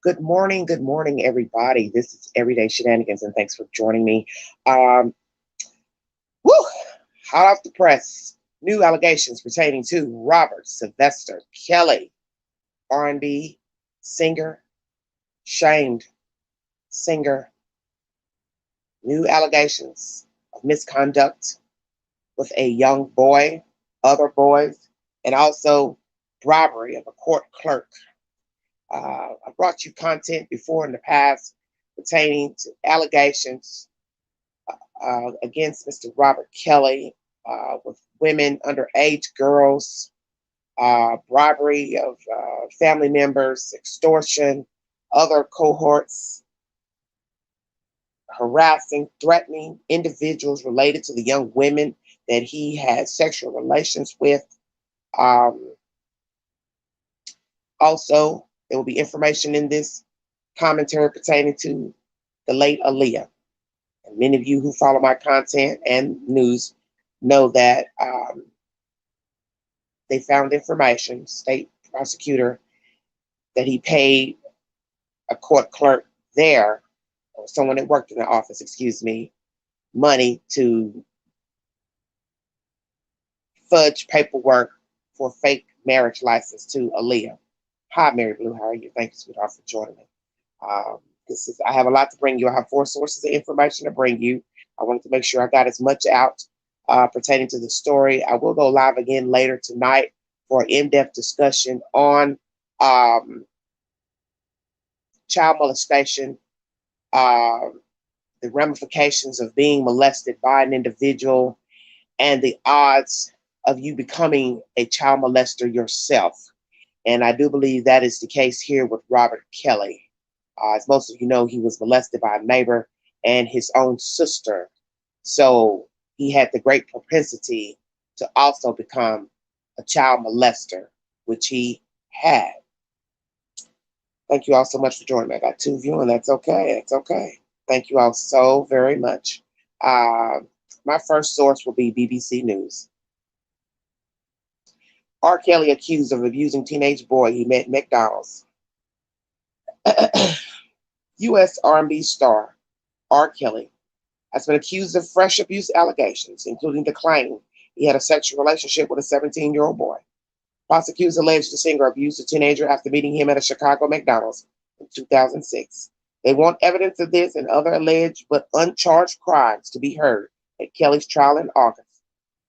Good morning, everybody. This is Everyday Shenanigans, and thanks for joining me. Um, woo, hot off the press, new allegations pertaining to Robert Sylvester Kelly, R&B singer, shamed singer. New allegations of misconduct with a young boy, other boys, and also bribery of a court clerk. I brought you content before in the past pertaining to allegations against Mr. Robert Kelly with women, underage girls, bribery of family members, extortion, other cohorts, harassing, threatening individuals related to the young women that he had sexual relations with. Um, Also, there will be information in this commentary pertaining to the late Aaliyah. And many of you who follow my content and news know that they found information, state prosecutor, that he paid a court clerk there, or someone that worked in the office, excuse me, money to fudge paperwork for fake marriage license to Aaliyah. Hi, Mary Blue. How are you? Thank you, sweetheart, for joining me. I have a lot to bring you. I have four sources of information to bring you. I wanted to make sure I got as much out pertaining to the story. I will go live again later tonight for an in-depth discussion on um, child molestation, uh, the ramifications of being molested by an individual, and the odds of you becoming a child molester yourself. And I do believe that is the case here with Robert Kelly. As most of you know, he was molested by a neighbor and his own sister. So he had the great propensity to also become a child molester, which he had. Thank you all so much for joining me. I got two viewing. That's okay. That's okay. Thank you all so very much. Uh, my first source will be BBC News. R. Kelly accused of abusing teenage boy he met at McDonald's. U.S. R&B star R. Kelly has been accused of fresh abuse allegations, including the claim he had a sexual relationship with a 17-year-old boy. Prosecutors allege the singer abused a teenager after meeting him at a Chicago McDonald's in 2006. They want evidence of this and other alleged but uncharged crimes to be heard at Kelly's trial in August.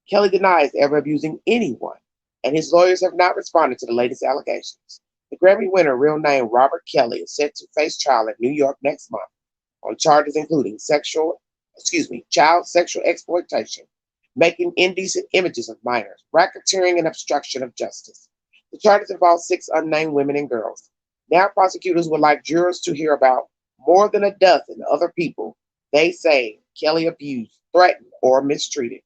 Kelly denies ever abusing anyone, and his lawyers have not responded to the latest allegations. The Grammy winner, real name Robert Kelly, is set to face trial in New York next month on charges including child sexual exploitation, making indecent images of minors, racketeering, and obstruction of justice. The charges involve six unnamed women and girls. Now prosecutors would like jurors to hear about more than a dozen other people they say Kelly abused, threatened, or mistreated.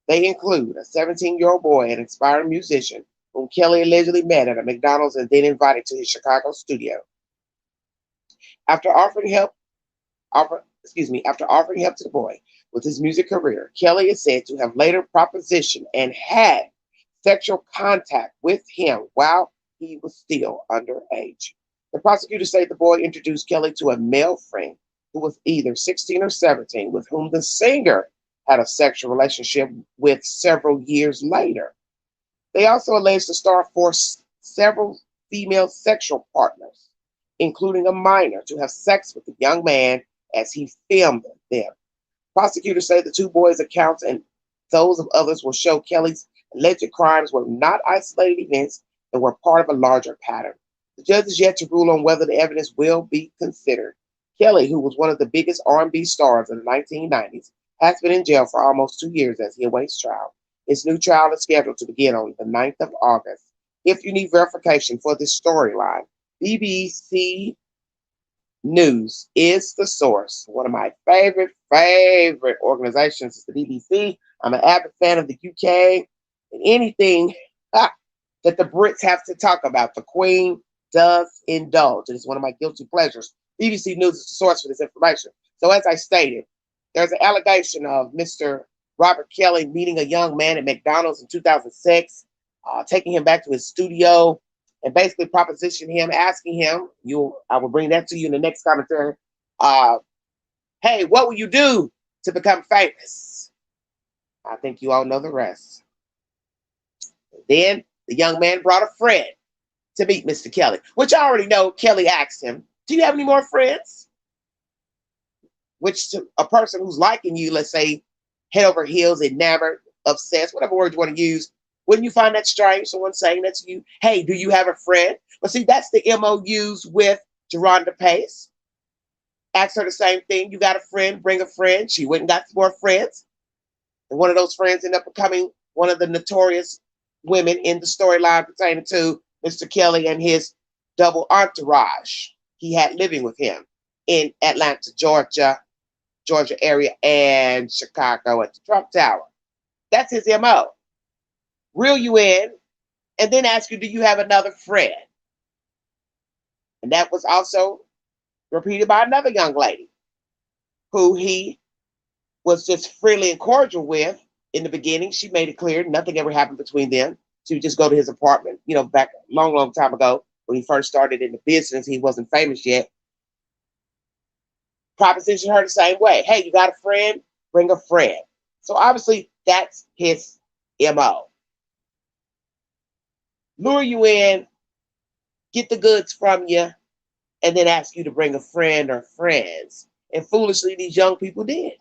They include a 17-year-old boy, an aspiring musician, whom Kelly allegedly met at a McDonald's and then invited to his Chicago studio. After offering help, after offering help to the boy with his music career, Kelly is said to have later propositioned and had sexual contact with him while he was still underage. The prosecutors say the boy introduced Kelly to a male friend who was either 16 or 17, with whom the singer had a sexual relationship with several years later. They also allege the star forced several female sexual partners, including a minor, to have sex with the young man as he filmed them. Prosecutors say the two boys' accounts and those of others will show Kelly's alleged crimes were not isolated events and were part of a larger pattern. The judge is yet to rule on whether the evidence will be considered. Kelly, who was one of the biggest R&B stars in the 1990s, has been in jail for almost 2 years as he awaits trial. His new trial is scheduled to begin on the 9th of August. If you need verification for this storyline, BBC News is the source. One of my favorite organizations is the BBC. I'm an avid fan of the UK and anything that the Brits have to talk about. The Queen does indulge. It is one of my guilty pleasures. BBC News is the source for this information. So as I stated, there's an allegation of Mr. Robert Kelly meeting a young man at McDonald's in 2006, taking him back to his studio and basically propositioned him, asking him, I will bring that to you in the next commentary. Hey, what will you do to become famous? I think you all know the rest. Then the young man brought a friend to meet Mr. Kelly, which I already know. Kelly asked him, do you have any more friends? Which to a person who's liking you, let's say, head over heels, enamored, obsessed, whatever word you want to use, wouldn't you find that strange? Someone saying that to you, hey, do you have a friend? But see, that's the MO used with Geronda Pace. Asked her the same thing. You got a friend, bring a friend. She went and got more friends. And one of those friends ended up becoming one of the notorious women in the storyline pertaining to Mr. Kelly and his double entourage he had living with him in Atlanta, Georgia area, and Chicago at the Trump Tower. That's his MO. Reel you in and then ask you, do you have another friend? And that was also repeated by another young lady who he was just friendly and cordial with in the beginning. She made it clear nothing ever happened between them. She would just go to his apartment, back a long time ago when he first started in the business. He wasn't famous yet. Proposition her the same way. Hey, you got a friend? Bring a friend. So obviously that's his MO. Lure you in, get the goods from you, and then ask you to bring a friend or friends. And foolishly, these young people did.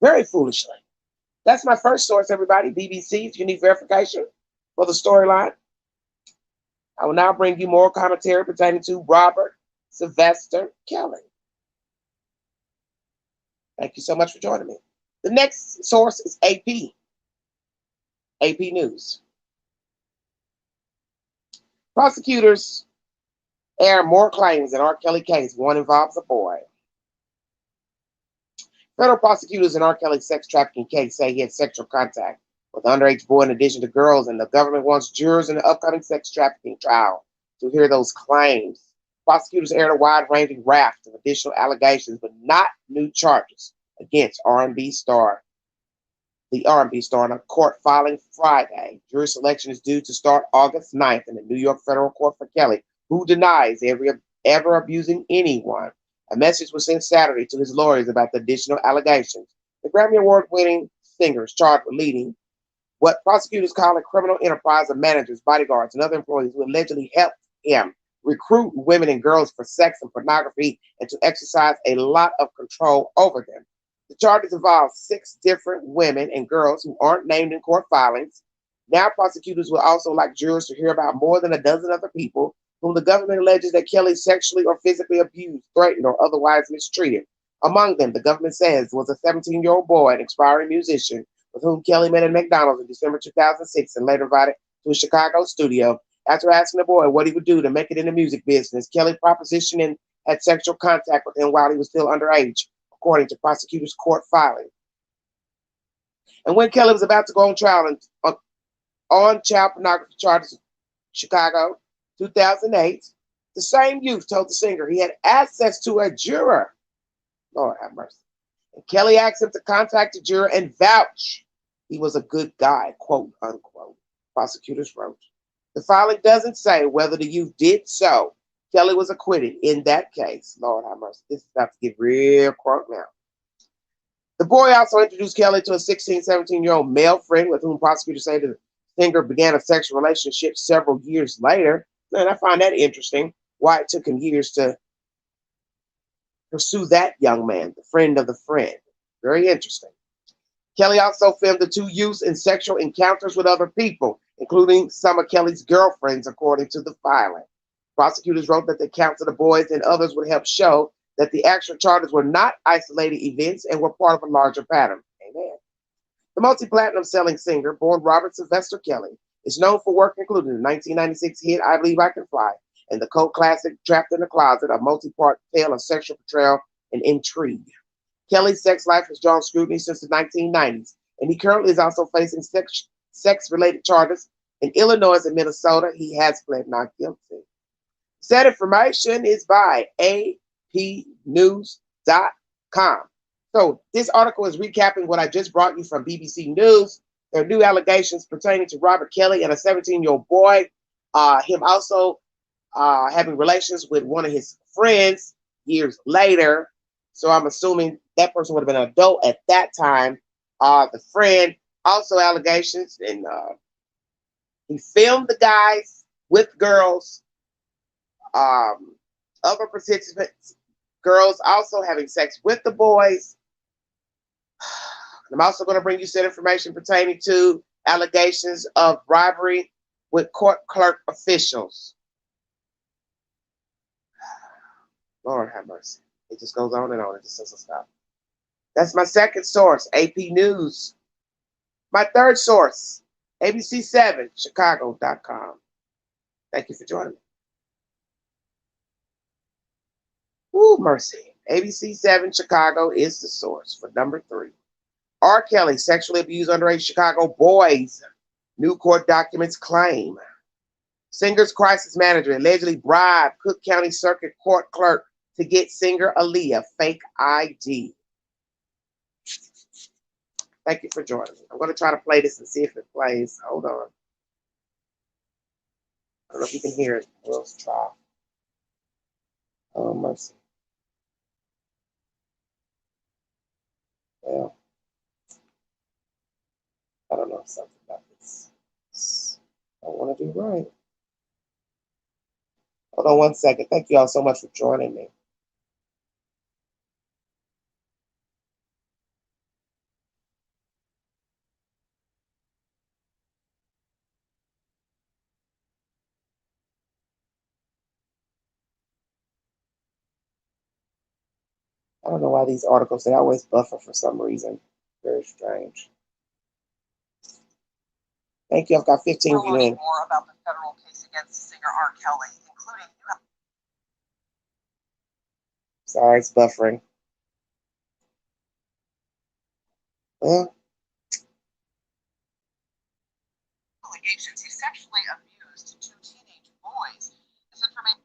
Very foolishly. That's my first source, everybody. BBC, if you need verification for the storyline. I will now bring you more commentary pertaining to Robert Sylvester Kelly. Thank you so much for joining me. The next source is AP. AP News. Prosecutors air more claims in R. Kelly case. One involves a boy. Federal prosecutors in R. Kelly's sex trafficking case say he had sexual contact with an underage boy in addition to girls, and the government wants jurors in the upcoming sex trafficking trial to hear those claims. Prosecutors aired a wide-ranging raft of additional allegations, but not new charges against R&B star, the R&B star, in a court filing Friday. Jury selection is due to start August 9th in the New York federal court for Kelly, who denies ever abusing anyone. A message was sent Saturday to his lawyers about the additional allegations. The Grammy Award-winning singer is charged with leading what prosecutors call a criminal enterprise of managers, bodyguards, and other employees who allegedly helped him recruit women and girls for sex and pornography and to exercise a lot of control over them. The charges involve 6 different women and girls who aren't named in court filings. Now prosecutors will also like jurors to hear about more than a dozen other people whom the government alleges that Kelly sexually or physically abused, threatened, or otherwise mistreated. Among them, the government says, was a 17-year-old boy, an aspiring musician, with whom Kelly met at McDonald's in December 2006 and later invited to a Chicago studio. After asking the boy what he would do to make it in the music business, Kelly propositioned and had sexual contact with him while he was still underage, according to prosecutors' court filing. And when Kelly was about to go on trial on child pornography charges in Chicago, 2008, the same youth told the singer he had access to a juror. Lord have mercy. And Kelly asked him to contact the juror and vouch he was a good guy, quote unquote, prosecutors wrote. The filing doesn't say whether the youth did so. Kelly was acquitted in that case. Lord have mercy. This is about to get real crunk now. The boy also introduced Kelly to a 16, 17-year-old male friend with whom prosecutors say the singer began a sexual relationship several years later. And I find that interesting, why it took him years to pursue that young man, the friend of the friend. Very interesting. Kelly also filmed the 2 youths in sexual encounters with other people, including some of Kelly's girlfriends, according to the filing. Prosecutors wrote that the accounts of the boys and others would help show that the actual charges were not isolated events and were part of a larger pattern. Amen. The multi-platinum selling singer, born Robert Sylvester Kelly, is known for work including the 1996 hit I Believe I Can Fly and the cult classic Trapped in the Closet, a multi-part tale of sexual betrayal and intrigue. Kelly's sex life has drawn scrutiny since the 1990s, and he currently is also facing sex-related charges in Illinois and Minnesota. He has pled not guilty. Said information is by apnews.com. So this article is recapping what I just brought you from BBC News. There are new allegations pertaining to Robert Kelly and a 17-year-old boy. Him also having relations with one of his friends years later. So I'm assuming that person would have been an adult at that time. The friend also allegations, and he filmed the guys with girls. Other participants, girls also having sex with the boys. I'm also going to bring you some information pertaining to allegations of bribery with court clerk officials. Lord have mercy. It just goes on and on. It just doesn't stop. That's my second source, AP News. My third source, ABC7 Chicago.com. Thank you for joining me. Woo, mercy. ABC7 Chicago is the source for number 3. R. Kelly sexually abused underage Chicago boys. New court documents claim. Singer's crisis manager allegedly bribed Cook County Circuit Court clerk to get singer Aaliyah fake ID. Thank you for joining me. I'm going to try to play this and see if it plays. Hold on. I don't know if you can hear it. Let's try. Oh, mercy. Well, I don't know something about this. I want to do right. Hold on one second. Thank you all so much for joining me. I don't know why these articles, they always buffer for some reason. Very strange. Thank you. I've got 15 We're learning more about the federal case against singer R. Kelly, including... Sorry, it's buffering. Well, allegations he sexually abused 2 teenage boys. This information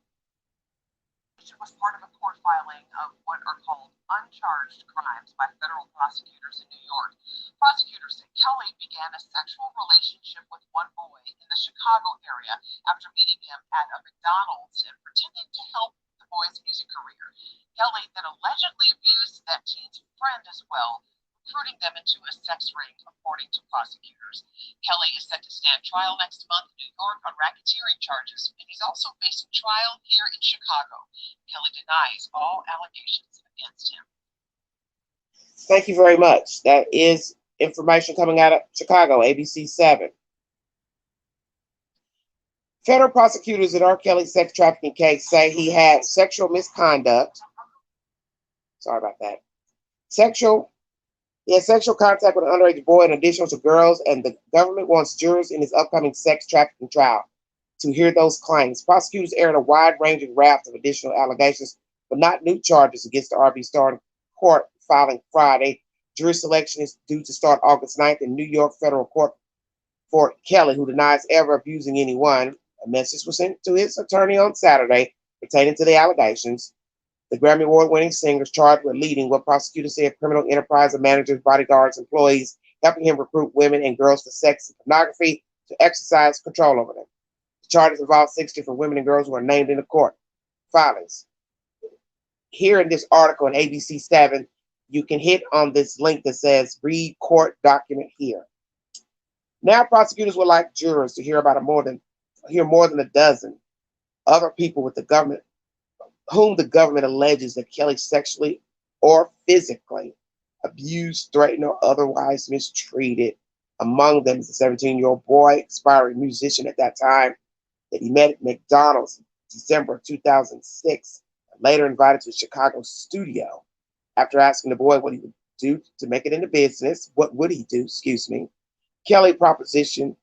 was part of a court filing of what are called uncharged crimes by federal prosecutors in New York. Prosecutors say Kelly began a sexual relationship with one boy in the Chicago area after meeting him at a McDonald's and pretending to help the boy's music career. Kelly then allegedly abused that teen's friend as well, recruiting them into a sex ring, according to prosecutors. Kelly is set to stand trial next month in New York on racketeering charges, and he's also facing trial here in Chicago. Kelly denies all allegations against him. Thank you very much. That is information coming out of Chicago, ABC7. Federal prosecutors in R. Kelly's sex trafficking case say he had sexual misconduct. Sorry about that. He had sexual contact with an underage boy in addition to girls, and the government wants jurors in his upcoming sex trafficking trial to hear those claims. Prosecutors aired a wide-ranging raft of additional allegations, but not new charges against the R&B star in court filing Friday. Jury selection is due to start August 9th in New York federal court for Kelly, who denies ever abusing anyone. A message was sent to his attorney on Saturday pertaining to the allegations. The Grammy Award-winning singer is charged with leading what prosecutors say a criminal enterprise of managers, bodyguards, employees, helping him recruit women and girls for sex and pornography to exercise control over them. The charges involve 6 different women and girls who are named in the court filings. Here in this article in ABC7, you can hit on this link that says read court document here. Now prosecutors would like jurors to hear more than a dozen other people with the government whom the government alleges that Kelly sexually or physically abused, threatened, or otherwise mistreated. Among them is a 17-year-old boy, aspiring musician at that time, that he met at McDonald's in December of 2006, and later invited to a Chicago studio. After asking the boy what he would do to make it into business, Kelly propositioned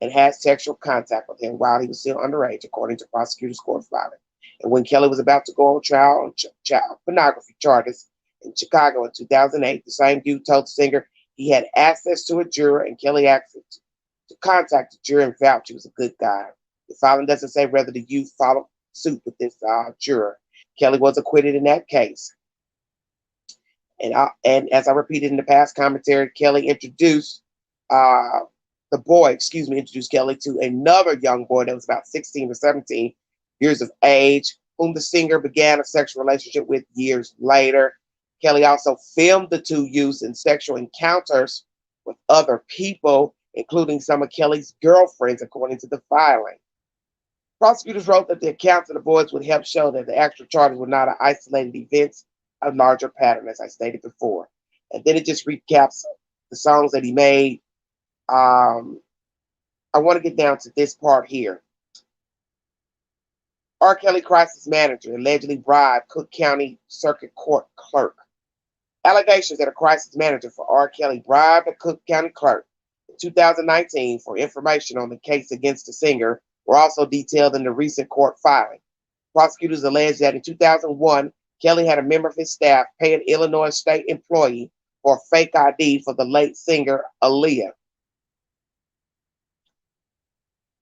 and had sexual contact with him while he was still underage, according to prosecutors' court filing. And when Kelly was about to go on trial on child pornography charges in Chicago in 2008, the same dude told the singer he had access to a juror, and Kelly asked him to contact the juror and vouch he was a good guy. The filing doesn't say whether the youth followed suit with this juror. Kelly was acquitted in that case. And as I repeated in the past commentary, Kelly introduced the boy, introduced Kelly to another young boy that was about 16 or 17 years of age, whom the singer began a sexual relationship with years later. Kelly also filmed the two youths in sexual encounters with other people, including some of Kelly's girlfriends, according to the filing. Prosecutors wrote that the accounts of the boys would help show that the actual charges were not an isolated event, a larger pattern, as I stated before. And then it just recaps the songs that he made. I want to get down to this part here. R. Kelly crisis manager allegedly bribed Cook County Circuit Court clerk. Allegations that a crisis manager for R. Kelly bribed a Cook County clerk in 2019 for information on the case against the singer were also detailed in the recent court filing. Prosecutors allege that in 2001, Kelly had a member of his staff pay an Illinois state employee for a fake ID for the late singer Aaliyah.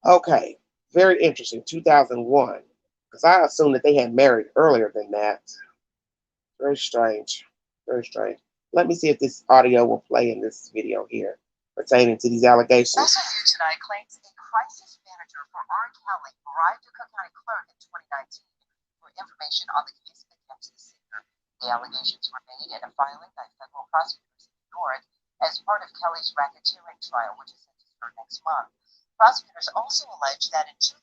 Okay, very interesting. 2001, because I assumed that they had married earlier than that. Very strange. Very strange. Let me see if this audio will play in this video here pertaining to these allegations. Also new tonight claims a crisis manager for R. Kelly bribed a Cook County clerk in 2019 for information on the case against the singer. The allegations were made in a filing by federal prosecutors in New York as part of Kelly's racketeering trial, which is set to start next month. Prosecutors also allege that in 2001,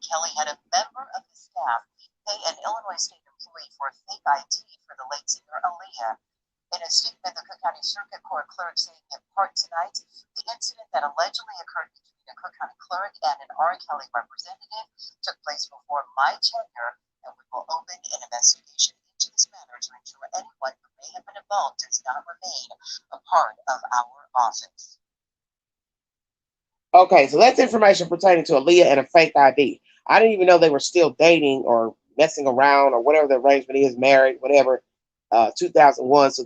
Kelly had a member of his staff pay an Illinois state employee for a fake ID for the late singer Aaliyah. In a statement, the Cook County Circuit Court clerk saying in part tonight, the incident that allegedly occurred between a Cook County clerk and an R. Kelly representative took place before my tenure, and we will open an investigation into this matter to ensure anyone who may have been involved does not remain a part of our office. Okay, so that's information pertaining to Aaliyah and a fake ID. I didn't even know they were still dating or messing around or whatever the arrangement is, married, whatever. 2001. So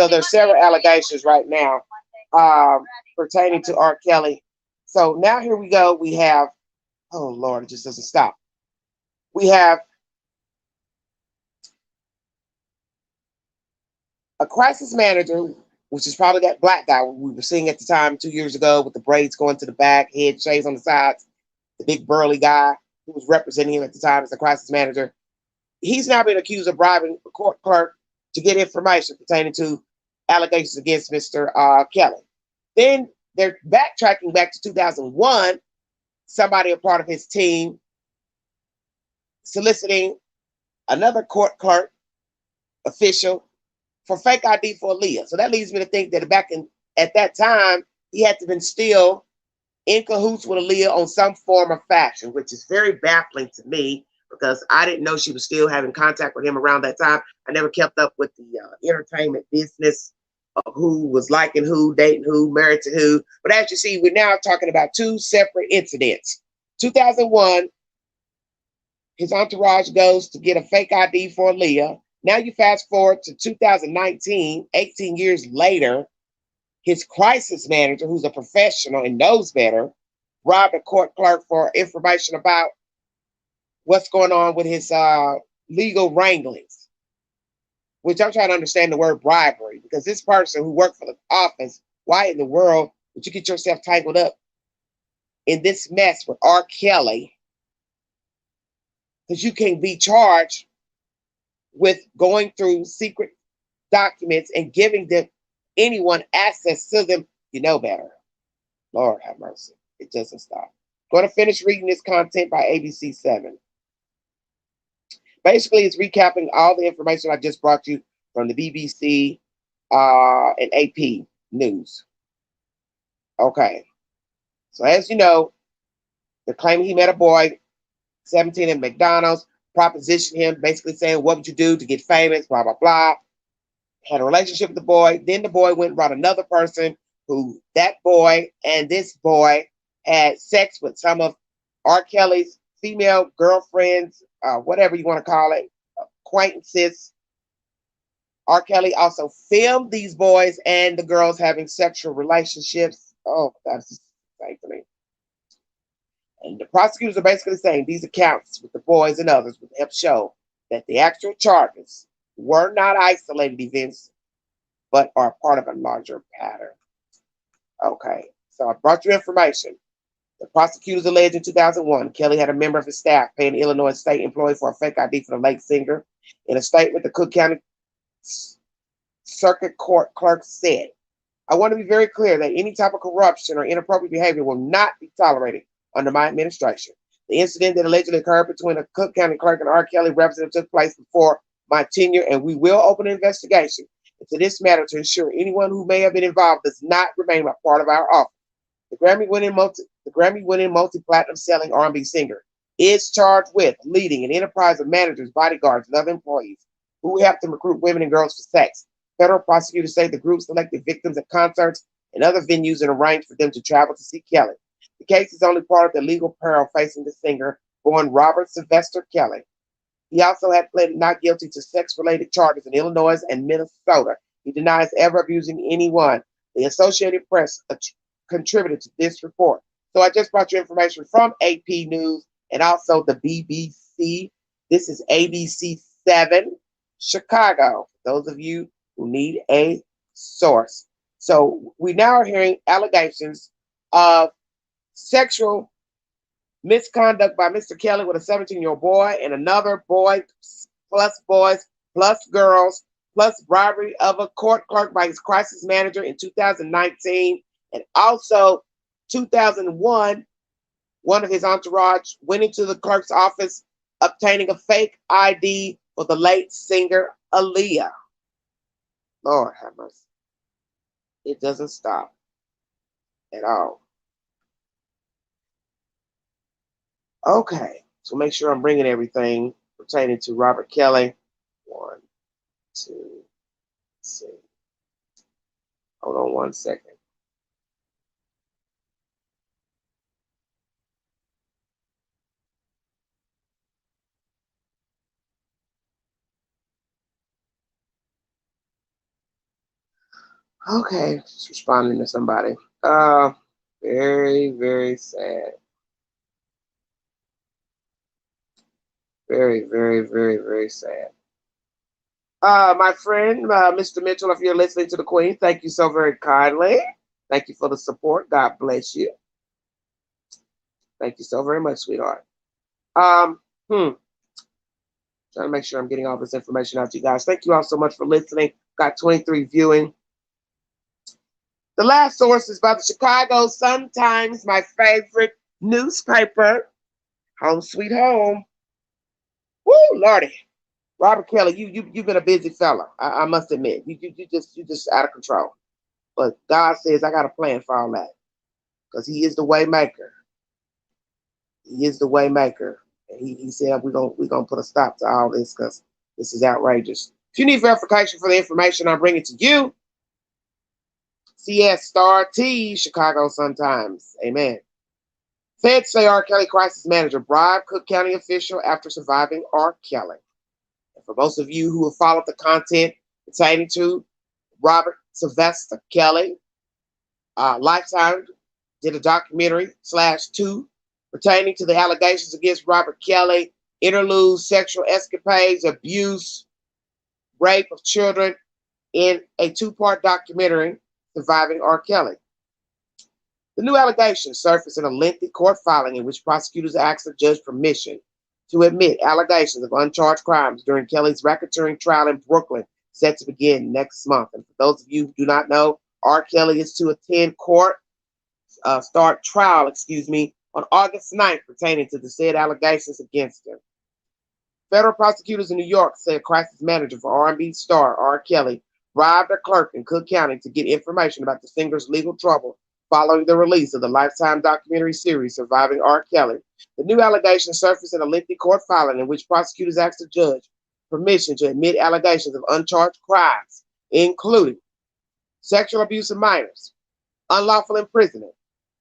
there's several allegations right now pertaining to R. Kelly. So now here we go. We have, oh Lord, it just doesn't stop. We have a crisis manager, which is probably that black guy we were seeing at the time 2 years ago with the braids going to the back, head shades on the sides, the big burly guy who was representing him at the time as a crisis manager. He's now been accused of bribing a court clerk to get information pertaining to allegations against Mr. Kelly. Then they're backtracking back to 2001, somebody a part of his team soliciting another court clerk official for fake ID for Aaliyah. So that leads me to think that at that time, he had to have been still in cahoots with Aaliyah on some form of fashion, which is very baffling to me because I didn't know she was still having contact with him around that time. I never kept up with the entertainment business of who was liking who, dating who, married to who. But as you see, we're now talking about two separate incidents. 2001, his entourage goes to get a fake ID for Aaliyah. Now you fast forward to 2019, 18 years later, his crisis manager, who's a professional and knows better, robbed a court clerk for information about what's going on with his legal wranglings, which I'm trying to understand the word bribery, because this person who worked for the office, why in the world would you get yourself tangled up in this mess with R. Kelly? Because you can be charged with going through secret documents and giving them anyone access to them. You know better. Lord have mercy. It doesn't stop. Going to finish reading this content by ABC7. Basically, it's recapping all the information I just brought you from the BBC and AP News. Okay. So as you know, they're claiming he met a boy, 17 at McDonald's, propositioned him, basically saying, what would you do to get famous, blah, blah, blah. Had a relationship with the boy. Then the boy went and brought another person who that boy and this boy had sex with some of R. Kelly's female girlfriends, whatever you want to call it, acquaintances. R. Kelly also filmed these boys and the girls having sexual relationships. Oh, that's just insane to me. And the prosecutors are basically saying these accounts with the boys and others would help show that the actual charges were not isolated events, but are part of a larger pattern. Okay, So I brought you information. The prosecutors alleged in 2001, Kelly had a member of his staff pay an Illinois state employee for a fake ID for the late singer. In a statement, the Cook County Circuit Court clerk said, I want to be very clear that any type of corruption or inappropriate behavior will not be tolerated under my administration. The incident that allegedly occurred between a Cook County clerk and R. Kelly representative took place before my tenure, and we will open an investigation into this matter to ensure anyone who may have been involved does not remain a part of our office. The Grammy-winning multi-platinum selling R&B singer is charged with leading an enterprise of managers, bodyguards, and other employees who helped to recruit women and girls for sex. Federal prosecutors say the group selected victims at concerts and other venues and arranged for them to travel to see Kelly. The case is only part of the legal peril facing the singer, born Robert Sylvester Kelly. He also had pleaded not guilty to sex-related charges in Illinois and Minnesota. He denies ever abusing anyone. The Associated Press contributed to this report. So I just brought you information from AP News and also the BBC. This is ABC7 Chicago. Those of you who need a source. So we now are hearing allegations of sexual misconduct by Mr. Kelly with a 17-year-old boy and another boy, plus boys, plus girls, plus bribery of a court clerk by his crisis manager in 2019. And also 2001, one of his entourage went into the clerk's office obtaining a fake ID for the late singer Aaliyah. Lord have mercy. It doesn't stop at all. Okay, so make sure I'm bringing everything pertaining to Robert Kelly. 1, 2, 3. Hold on 1 second. Okay, just responding to somebody. Very, very sad. Very, very, very, very sad. My friend, Mr. Mitchell, if you're listening to the Queen, thank you so very kindly. Thank you for the support. God bless you. Thank you so very much, sweetheart. Trying to make sure I'm getting all this information out to you guys. Thank you all so much for listening. Got 23 viewing. The last source is by the Chicago Sun-Times, my favorite newspaper. Home sweet home. Woo, Lordy. Robert Kelly, you've been a busy fella. I must admit, you just out of control. But God says I got a plan for all that, because He is the way maker. He is the way maker, and He said we're gonna put a stop to all this because this is outrageous. If you need verification for the information I'm bringing to you, CS Star T, Chicago Sun-Times. Amen. Feds say R. Kelly crisis manager bribed Cook County official after surviving R. Kelly. And for most of you who have followed the content pertaining to Robert Sylvester Kelly, Lifetime did a documentary /2 pertaining to the allegations against Robert Kelly, interlude, sexual escapades, abuse, rape of children in a 2-part documentary, Surviving R. Kelly. The new allegations surfaced in a lengthy court filing in which prosecutors asked the judge permission to admit allegations of uncharged crimes during Kelly's racketeering trial in Brooklyn, set to begin next month. And for those of you who do not know, R. Kelly is to attend trial, on August 9th pertaining to the said allegations against him. Federal prosecutors in New York say a crisis manager for R&B star R. Kelly bribed a clerk in Cook County to get information about the singer's legal trouble following the release of the Lifetime documentary series Surviving R. Kelly. The new allegations surfaced in a lengthy court filing in which prosecutors asked the judge permission to admit allegations of uncharged crimes, including sexual abuse of minors, unlawful imprisonment,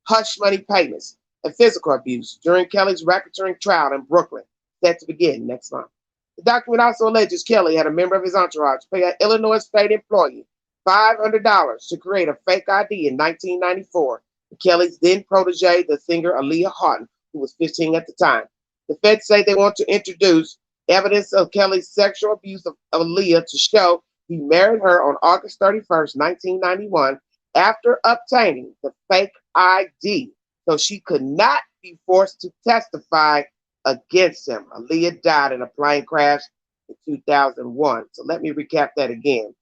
hush money payments, and physical abuse during Kelly's racketeering trial in Brooklyn, set to begin next month. The document also alleges Kelly had a member of his entourage pay an Illinois state employee $500 to create a fake ID in 1994. Kelly's then protege, the singer Aaliyah Houghton, who was 15 at the time. The feds say they want to introduce evidence of Kelly's sexual abuse of Aaliyah to show he married her on August 31st, 1991, After obtaining the fake ID, so she could not be forced to testify against him. Aaliyah died in a plane crash in 2001. So let me recap that again.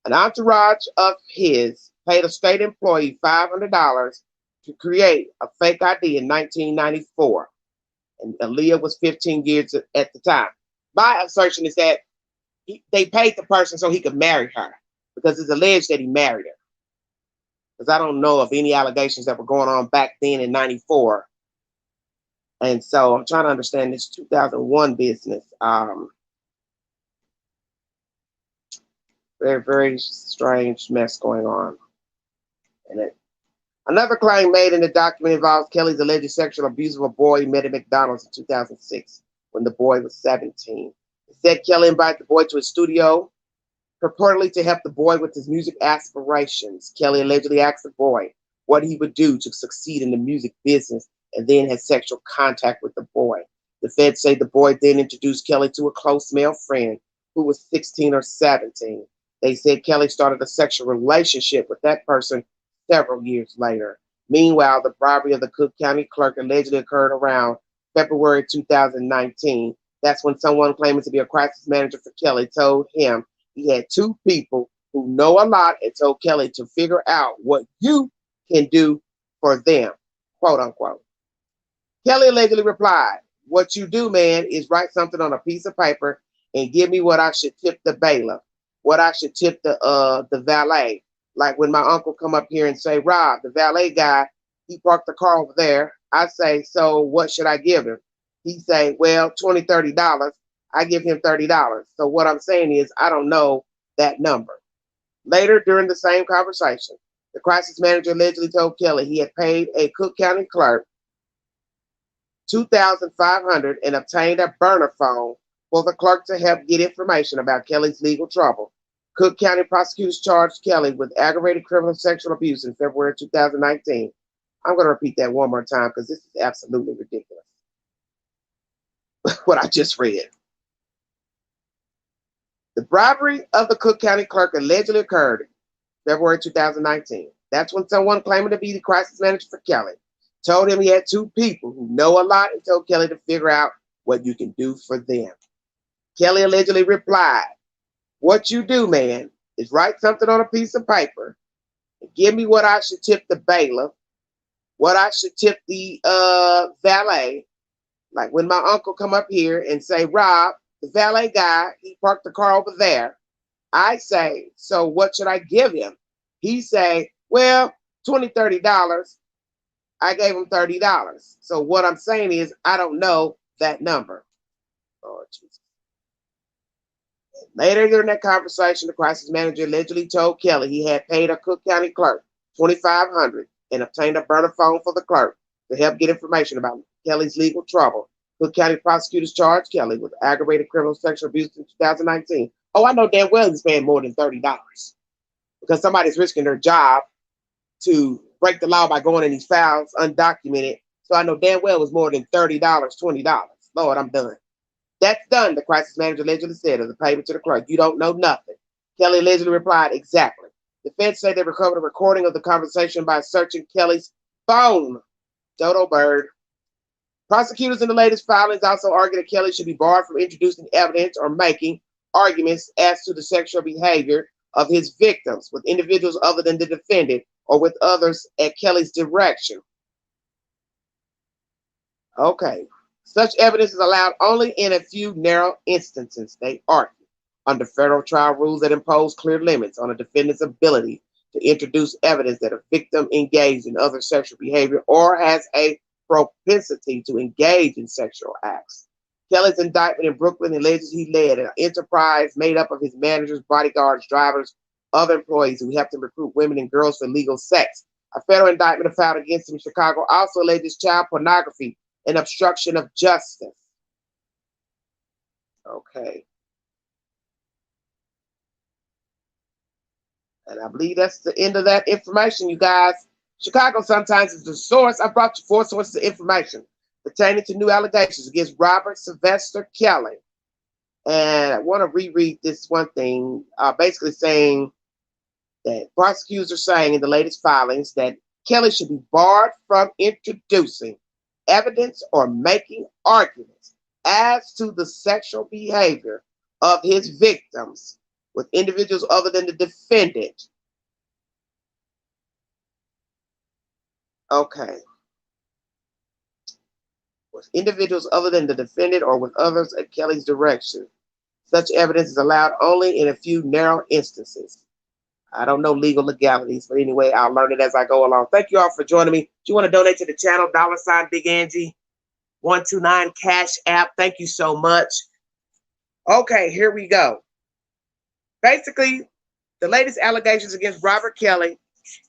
An entourage of his paid a state employee $500 to create a fake ID in 1994. And Aaliyah was 15 years at the time. My assertion is that they paid the person so he could marry her because it's alleged that he married her. Because I don't know of any allegations that were going on back then in 94. And so I'm trying to understand this 2001 business. Very, very strange mess going on. And another claim made in the document involves Kelly's alleged sexual abuse of a boy he met at McDonald's in 2006 when the boy was 17. It said Kelly invited the boy to his studio, purportedly to help the boy with his music aspirations. Kelly allegedly asked the boy what he would do to succeed in the music business and then had sexual contact with the boy. The feds say the boy then introduced Kelly to a close male friend who was 16 or 17. They said Kelly started a sexual relationship with that person several years later. Meanwhile, the bribery of the Cook County clerk allegedly occurred around February 2019. That's when someone claiming to be a crisis manager for Kelly told him he had two people who know a lot and told Kelly to figure out what you can do for them, quote unquote. Kelly allegedly replied, "What you do, man, is write something on a piece of paper and give me what I should tip the bailiff, what I should tip the valet. Like when my uncle come up here and say, Rob, the valet guy, he parked the car over there. I say, so what should I give him? He say, well, $20, $30. I give him $30. So what I'm saying is I don't know that number." Later during the same conversation, the crisis manager allegedly told Kelly he had paid a Cook County clerk $2,500 and obtained a burner phone for the clerk to help get information about Kelly's legal trouble. Cook County prosecutors charged Kelly with aggravated criminal sexual abuse in February 2019. I'm going to repeat that one more time because this is absolutely ridiculous. What I just read. The bribery of the Cook County clerk allegedly occurred February 2019. That's when someone claiming to be the crisis manager for Kelly told him he had two people who know a lot and told Kelly to figure out what you can do for them. Kelly allegedly replied, "What you do, man, is write something on a piece of paper and give me what I should tip the bailiff, what I should tip the valet. Like when my uncle come up here and say, Rob, the valet guy, he parked the car over there. I say, so what should I give him? He say, well, $20, $30. I gave him $30. So what I'm saying is I don't know that number." Lord Jesus. Later during that conversation, the crisis manager allegedly told Kelly he had paid a Cook County clerk $2,500 and obtained a burner phone for the clerk to help get information about Kelly's legal trouble. Cook County prosecutors charged Kelly with aggravated criminal sexual abuse in 2019. Oh, I know damn well he's paying more than $30 because somebody's risking their job to break the law by going in these files undocumented. So I know damn well it was more than $30, $20. Lord, I'm done. That's done, the crisis manager allegedly said of the payment to the clerk. You don't know nothing. Kelly allegedly replied, exactly. The feds say they recovered a recording of the conversation by searching Kelly's phone. Dodo bird. Prosecutors in the latest filings also argued that Kelly should be barred from introducing evidence or making arguments as to the sexual behavior of his victims with individuals other than the defendant or with others at Kelly's direction. Okay. Such evidence is allowed only in a few narrow instances, they argue, under federal trial rules that impose clear limits on a defendant's ability to introduce evidence that a victim engaged in other sexual behavior or has a propensity to engage in sexual acts. Kelly's indictment in Brooklyn alleges he led an enterprise made up of his managers, bodyguards, drivers, other employees who helped him recruit women and girls for legal sex. A federal indictment filed against him in Chicago also alleges child pornography and obstruction of justice. Okay. And I believe that's the end of that information, you guys. Chicago sometimes is the source. I brought you 4 sources of information pertaining to new allegations against Robert Sylvester Kelly. And I want to reread this one thing, basically saying that prosecutors are saying in the latest filings that Kelly should be barred from introducing evidence or making arguments as to the sexual behavior of his victims with individuals other than the defendant. Okay. With individuals other than the defendant or with others at Kelly's direction. Such evidence is allowed only in a few narrow instances. I don't know legal legalities, but anyway, I'll learn it as I go along. Thank you all for joining me. Do you want to donate to the channel? $ Big Angie 129 Cash App. Thank you so much. Okay, here we go. Basically, the latest allegations against Robert Kelly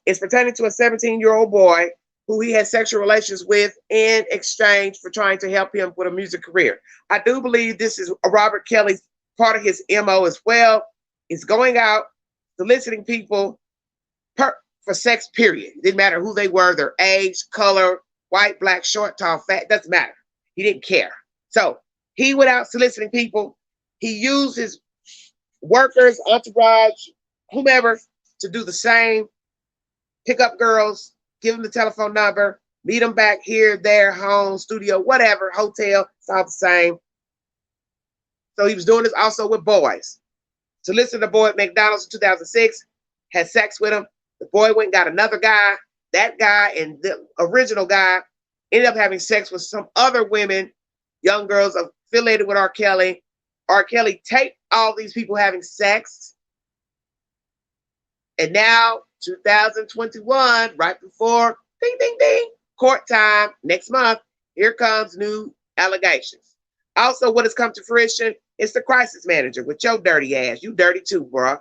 is pertaining to a 17-year-old boy who he had sexual relations with in exchange for trying to help him with a music career. I do believe this is Robert Kelly's part of his MO as well. Is going out soliciting people for sex, period. It didn't matter who they were, their age, color, white, black, short, tall, fat, doesn't matter. He didn't care. So he went out soliciting people. He used his workers, entourage, whomever to do the same. Pick up girls, give them the telephone number, meet them back here, there, home, studio, whatever, hotel, it's all the same. So he was doing this also with boys. Solicited a boy at McDonald's in 2006, had sex with him. The boy went and got another guy. That guy and the original guy ended up having sex with some other women, young girls affiliated with R. Kelly. R. Kelly taped all these people having sex. And now, 2021, right before ding, ding, ding, court time next month, here comes new allegations. Also, what has come to fruition is the crisis manager with your dirty ass. You dirty too, bro.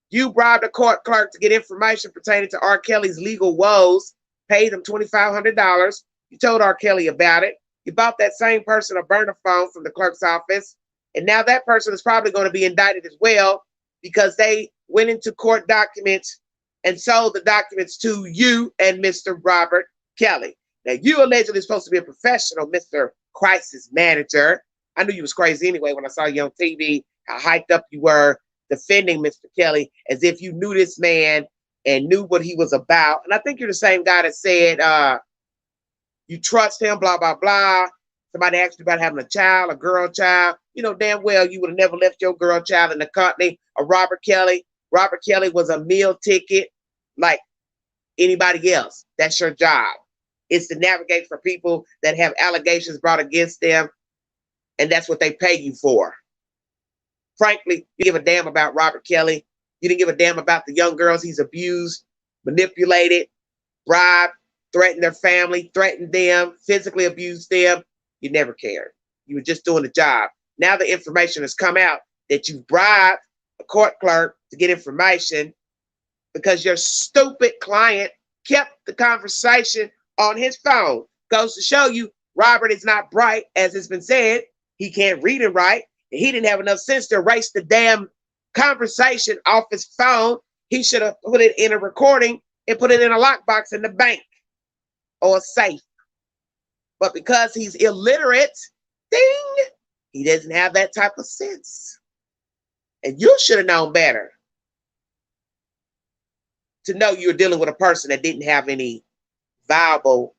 You bribed a court clerk to get information pertaining to R. Kelly's legal woes, paid him $2,500. You told R. Kelly about it. You bought that same person a burner phone from the clerk's office. And now that person is probably going to be indicted as well because they went into court documents and sold the documents to you and Mr. Robert Kelly. Now, you allegedly supposed to be a professional, Mr. Crisis Manager. I knew you was crazy anyway when I saw you on TV, how hyped up you were defending Mr. Kelly as if you knew this man and knew what he was about. And I think you're the same guy that said you trust him, blah, blah, blah. Somebody asked you about having a child, a girl child. You know damn well you would have never left your girl child in the company of Robert Kelly. Robert Kelly was a meal ticket like anybody else. That's your job. It's to navigate for people that have allegations brought against them, and that's what they pay you for. Frankly, you give a damn about Robert Kelly. You didn't give a damn about the young girls he's abused, manipulated, bribed, threatened their family, threatened them, physically abused them. You never cared. You were just doing the job. Now the information has come out that you bribed a court clerk to get information because your stupid client kept the conversation on his phone. Goes to show you Robert is not bright, as has been said. He can't read and write. And he didn't have enough sense to erase the damn conversation off his phone. He should have put it in a recording and put it in a lockbox in the bank or a safe. But because he's illiterate, ding, he doesn't have that type of sense. And you should have known better to know you were dealing with a person that didn't have any viable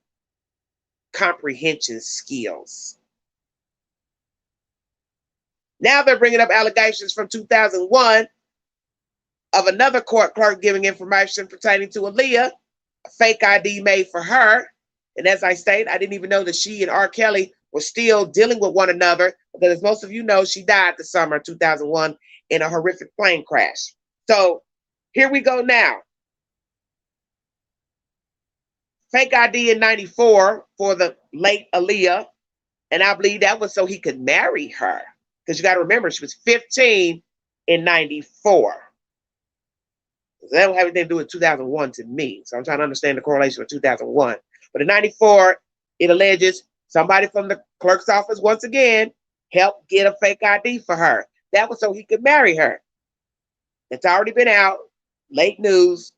comprehension skills. Now they're bringing up allegations from 2001 of another court clerk giving information pertaining to Aaliyah, a fake ID made for her. And as I stated, I didn't even know that she and R. Kelly were still dealing with one another, because as most of you know, she died the summer of 2001 in a horrific plane crash. So here we go now. Fake ID in 94 for the late Aaliyah, and I believe that was so he could marry her. Because you got to remember, she was 15 in 94. So that don't have anything to do with 2001 to me. So I'm trying to understand the correlation with 2001. But in 94, it alleges somebody from the clerk's office, once again, helped get a fake ID for her. That was so he could marry her. It's already been out. Late news.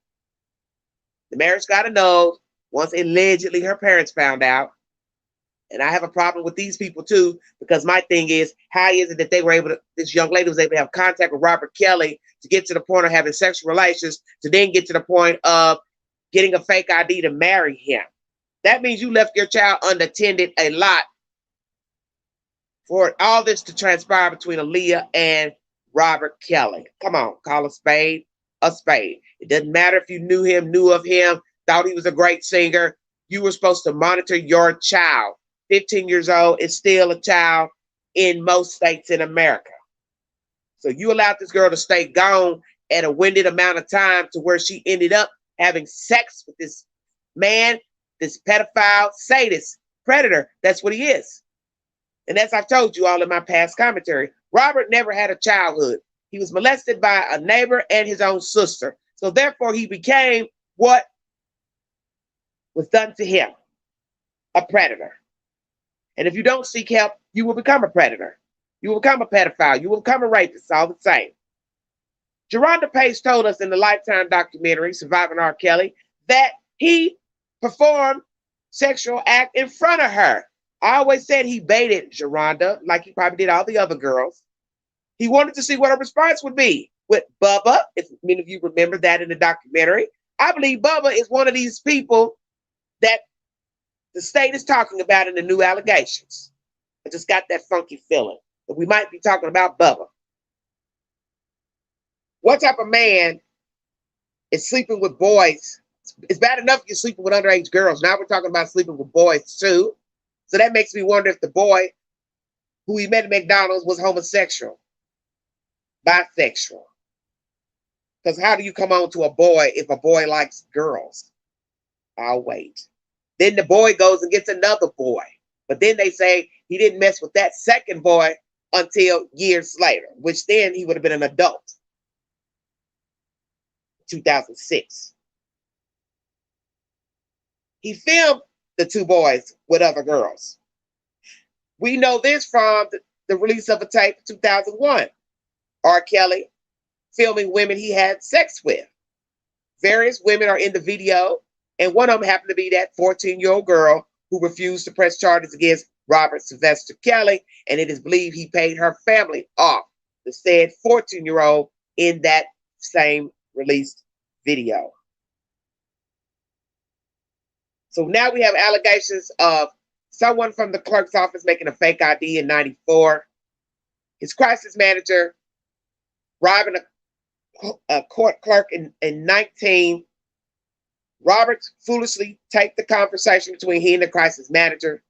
The marriage got annulled once allegedly her parents found out. And I have a problem with these people too, because my thing is, how is it that they were able to, this young lady was able to have contact with Robert Kelly to get to the point of having sexual relations, to then get to the point of getting a fake ID to marry him? That means you left your child unattended a lot for all this to transpire between Aaliyah and Robert Kelly. Come on, call a spade a spade. It doesn't matter if you knew him, knew of him, thought he was a great singer. You were supposed to monitor your child. 15 years old is still a child in most states in America. So you allowed this girl to stay gone at a winded amount of time to where she ended up having sex with this man, this pedophile, sadist, predator. That's what he is. And as I've told you all in my past commentary, Robert never had a childhood. He was molested by a neighbor and his own sister. So therefore, he became what was done to him, a predator. And if you don't seek help, you will become a predator. You will become a pedophile. You will become a rapist, all the same. Geronda Pace told us in the Lifetime documentary, Surviving R. Kelly, that he performed sexual act in front of her. I always said he baited Geronda, like he probably did all the other girls. He wanted to see what her response would be with Bubba, if many of you remember that in the documentary. I believe Bubba is one of these people that the state is talking about in the new allegations. I just got that funky feeling that we might be talking about Bubba. What type of man is sleeping with boys? It's bad enough you're sleeping with underage girls. Now we're talking about sleeping with boys too. So that makes me wonder if the boy who he met at McDonald's was homosexual, bisexual. Because how do you come on to a boy if a boy likes girls? I'll wait. Then the boy goes and gets another boy. But then they say he didn't mess with that second boy until years later, which then he would have been an adult. 2006. He filmed the two boys with other girls. We know this from the release of a tape in 2001. R. Kelly filming women he had sex with. Various women are in the video, and one of them happened to be that 14-year-old girl who refused to press charges against Robert Sylvester Kelly, and it is believed he paid her family off, the said 14-year-old, in that same released video. So now we have allegations of someone from the clerk's office making a fake ID in 94, his crisis manager bribing a court clerk in 19. Roberts foolishly taped the conversation between he and the crisis manager.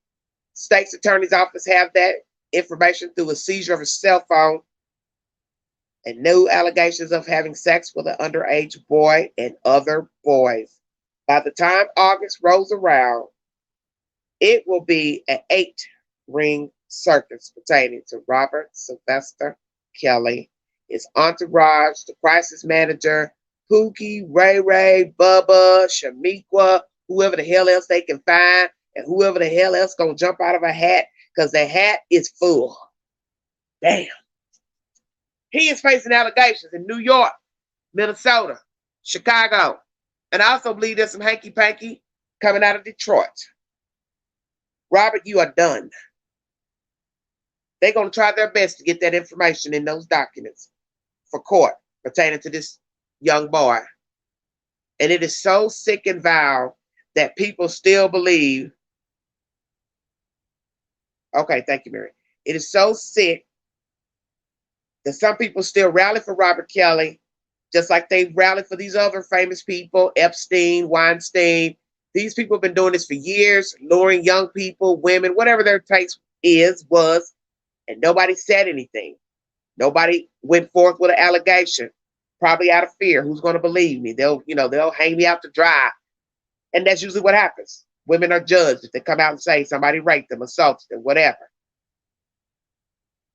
State's attorney's office have that information through a seizure of his cell phone, and no allegations of having sex with an underage boy and other boys. By the time August rolls around, it will be an 8-ring circus pertaining to Robert Sylvester Kelly, his entourage, the crisis manager, Pookie, Ray Ray, Bubba, Shamiqua, whoever the hell else they can find, and whoever the hell else gonna jump out of a hat, because the hat is full. Damn. He is facing allegations in New York, Minnesota, Chicago, and I also believe there's some hanky-panky coming out of Detroit. Robert, you are done. They're going to try their best to get that information in those documents for court pertaining to this young boy. And it is so sick and vile that people still believe. Okay, thank you, Mary. It is so sick that some people still rally for Robert Kelly, just like they rally for these other famous people, Epstein, Weinstein. These people have been doing this for years, luring young people, women, whatever their taste was, and nobody said anything. Nobody went forth with an allegation, probably out of fear. Who's going to believe me? They'll hang me out to dry. And that's usually what happens. Women are judged if they come out and say somebody raped them, assaulted them, whatever.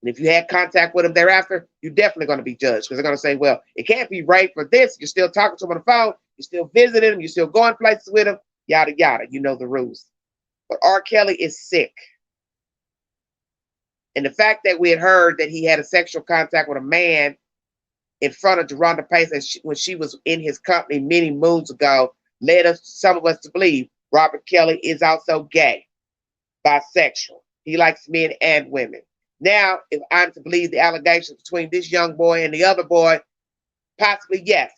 And if you had contact with them thereafter, you're definitely going to be judged, because they're going to say, well, it can't be rape for this. You're still talking to them on the phone. You're still visiting them. You're still going places with them, yada, yada. You know the rules. But R. Kelly is sick. And the fact that we had heard that he had a sexual contact with a man in front of Geronda Pace when she was in his company many moons ago led some of us to believe Robert Kelly is also gay. bisexual. He likes men and women. Now, if I'm to believe the allegations between this young boy and the other boy, possibly yes,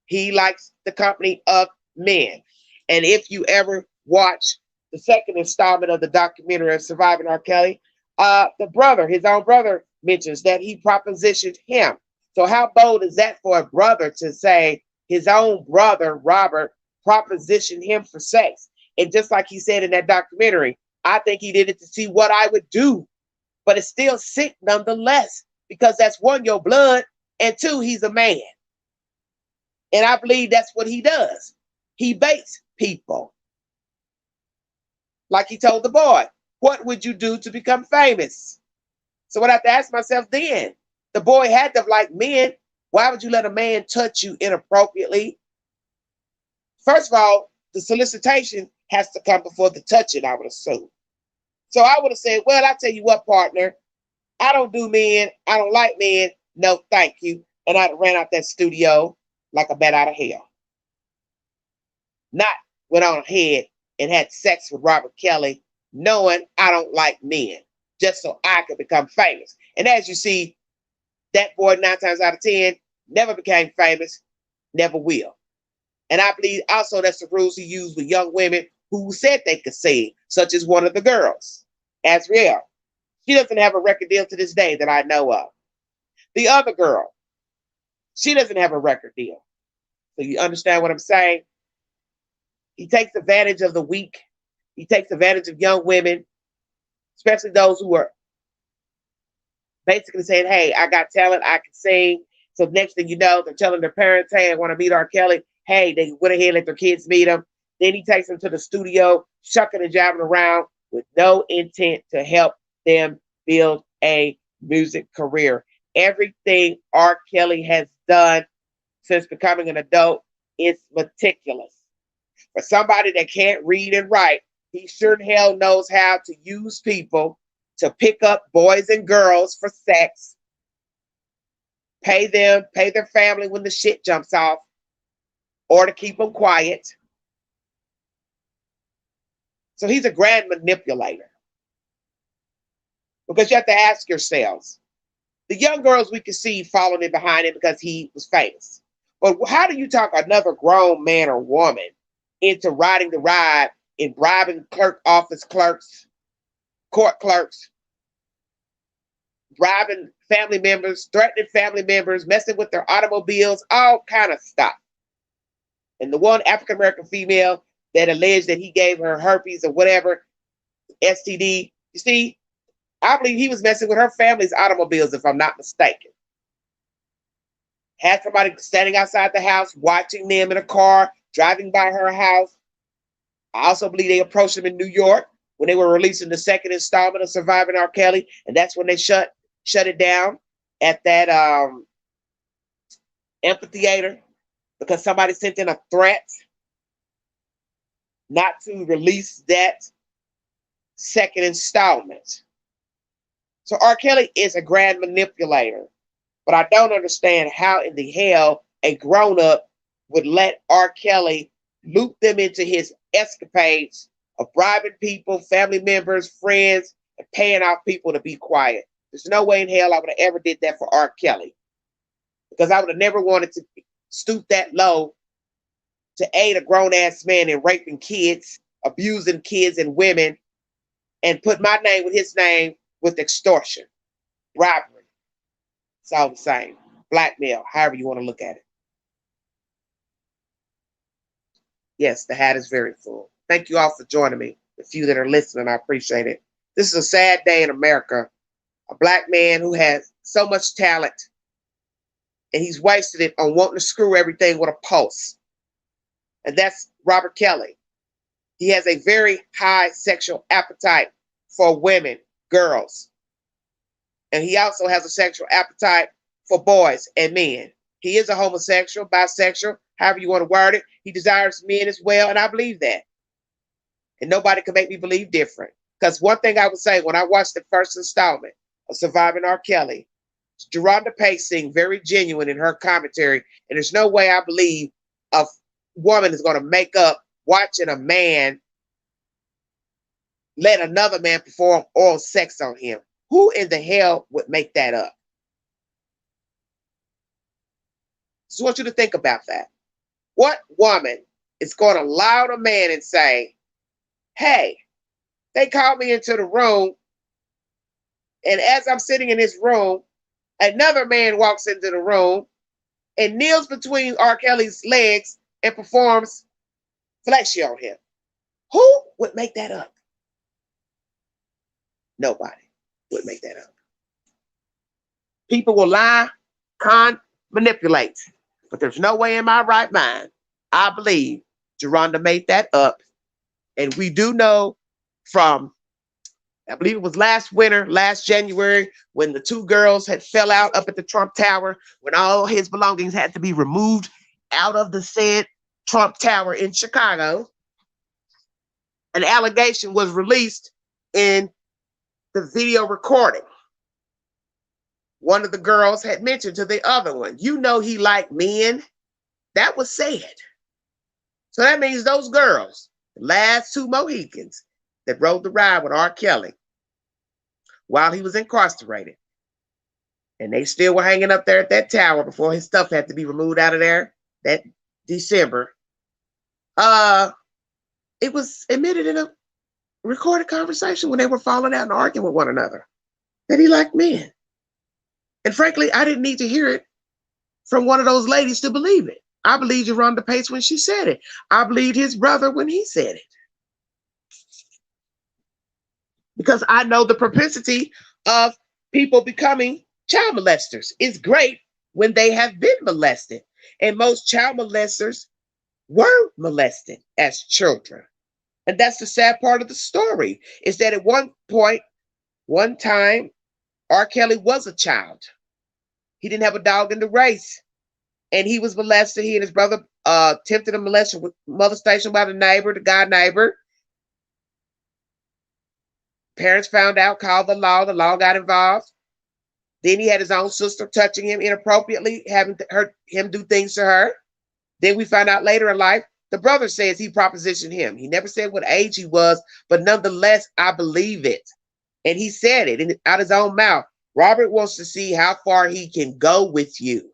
he likes the company of men. And if you ever watch the second installment of the documentary of Surviving R. Kelly, the brother, his own brother, mentions that he propositioned him. So how bold is that for a brother to say his own brother, Robert, propositioned him for sex? And just like he said in that documentary, I think he did it to see what I would do. But it's still sick nonetheless, because that's one, your blood, and two, he's a man. And I believe that's what he does. He baits people. Like he told the boy, what would you do to become famous? So what I have to ask myself then, the boy had to like men. Why would you let a man touch you inappropriately? First of all, the solicitation has to come before the touching, I would assume. So I would have said, well, I tell you what, partner, I don't do men. I don't like men. No, thank you. And I ran out that studio like a bat out of hell. Not went on ahead and had sex with Robert Kelly, knowing I don't like men, just so I could become famous. And as you see, that boy 9 times out of 10 never became famous, never will. And I believe also that's the rules he used with young women who said they could sing, such as one of the girls, Azriel. She doesn't have a record deal to this day that I know of. The other girl, she doesn't have a record deal. So you understand what I'm saying? He takes advantage of the weak. He takes advantage of young women, especially those who are basically saying, hey, I got talent, I can sing. So next thing you know, they're telling their parents, hey, I want to meet R. Kelly. Hey, they went ahead and let their kids meet him. Then he takes them to the studio, shucking and jiving around with no intent to help them build a music career. Everything R. Kelly has done since becoming an adult is meticulous. For somebody that can't read and write, he sure in hell knows how to use people to pick up boys and girls for sex, pay them, pay their family when the shit jumps off, or to keep them quiet. So he's a grand manipulator. Because you have to ask yourselves, the young girls we could see following in behind him because he was famous. But how do you talk another grown man or woman into riding the ride and bribing clerk office clerks, court clerks, bribing family members, threatening family members, messing with their automobiles, all kind of stuff. And the one African American female that alleged that he gave her herpes or whatever, STD, you see, I believe he was messing with her family's automobiles, if I'm not mistaken. Had somebody standing outside the house, watching them in a car, driving by her house. I also believe they approached him in New York when they were releasing the second installment of Surviving R. Kelly, and that's when they shut it down at that amphitheater because somebody sent in a threat not to release that second installment. So R. Kelly is a grand manipulator, but I don't understand how in the hell a grown-up would let R. Kelly loop them into his escapades of bribing people, family members, friends, and paying off people to be quiet. There's no way in hell I would have ever did that for R. Kelly, because I would have never wanted to stoop that low to aid a grown-ass man in raping kids, abusing kids and women, and put my name with his name with extortion, bribery. It's all the same. Blackmail, however you want to look at it. Yes, the hat is very full. Thank you all for joining me. The few that are listening, I appreciate it. This is a sad day in America. A black man who has so much talent, and he's wasted it on wanting to screw everything with a pulse. And that's Robert Kelly. He has a very high sexual appetite for women, girls. And he also has a sexual appetite for boys and men. He is a homosexual, bisexual, however you want to word it. He desires men as well, and I believe that. And nobody can make me believe different. Because one thing I would say, when I watched the first installment of Surviving R. Kelly, Geronda Pace seemed very genuine in her commentary, and there's no way I believe a woman is going to make up watching a man let another man perform oral sex on him. Who in the hell would make that up? Just want you to think about that. What woman is going to lie to a man and say, hey, they called me into the room, and as I'm sitting in this room, another man walks into the room and kneels between R. Kelly's legs and performs fellatio on him. Who would make that up? Nobody would make that up. People will lie, manipulate, but there's no way in my right mind I believe Geronda made that up. And we do know from, I believe it was last winter, last January, when the two girls had fell out up at the Trump Tower, when all his belongings had to be removed out of the said Trump Tower in Chicago. An allegation was released in the video recording. One of the girls had mentioned to the other one, you know he liked men. That was said. So that means those girls, the last two Mohicans that rode the ride with R. Kelly while he was incarcerated, and they still were hanging up there at that tower before his stuff had to be removed out of there that December. It was admitted in a recorded conversation when they were falling out and arguing with one another that he liked men. And frankly, I didn't need to hear it from one of those ladies to believe it. I believed Geronda Pace when she said it. I believed his brother when he said it. Because I know the propensity of people becoming child molesters. It's great when they have been molested. And most child molesters were molested as children. And that's the sad part of the story, is that at one point, one time, R. Kelly was a child. He didn't have a dog in the race. And he was molested. He and his brother attempted a molestation with molestation by the guy neighbor. Parents found out, called the law got involved. Then he had his own sister touching him inappropriately, having him do things to her. Then we found out later in life, the brother says he propositioned him. He never said what age he was, but nonetheless, I believe it. And he said it out his own mouth. Robert wants to see how far he can go with you,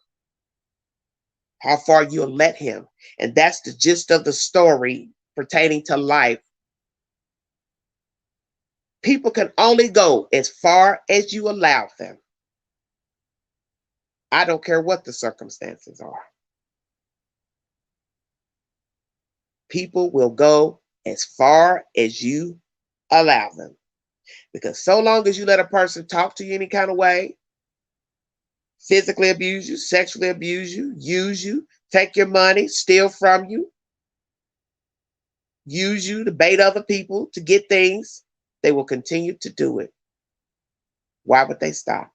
how far you'll let him. And that's the gist of the story pertaining to life. People can only go as far as you allow them. I don't care what the circumstances are. People will go as far as you allow them. Because so long as you let a person talk to you any kind of way, physically abuse you, sexually abuse you, use you, take your money, steal from you, use you to bait other people to get things, they will continue to do it. Why would they stop?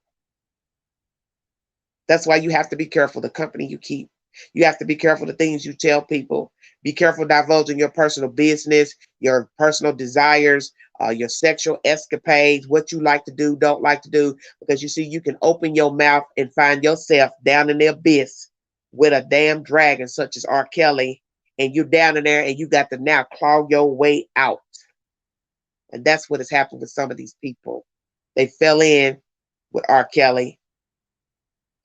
That's why you have to be careful the company you keep. You have to be careful the things you tell people. Be careful divulging your personal business, your personal desires, your sexual escapades, what you like to do, don't like to do, because you see, you can open your mouth and find yourself down in the abyss with a damn dragon such as R. Kelly, and you're down in there and you got to now claw your way out. And that's what has happened with some of these people. They fell in with R. Kelly,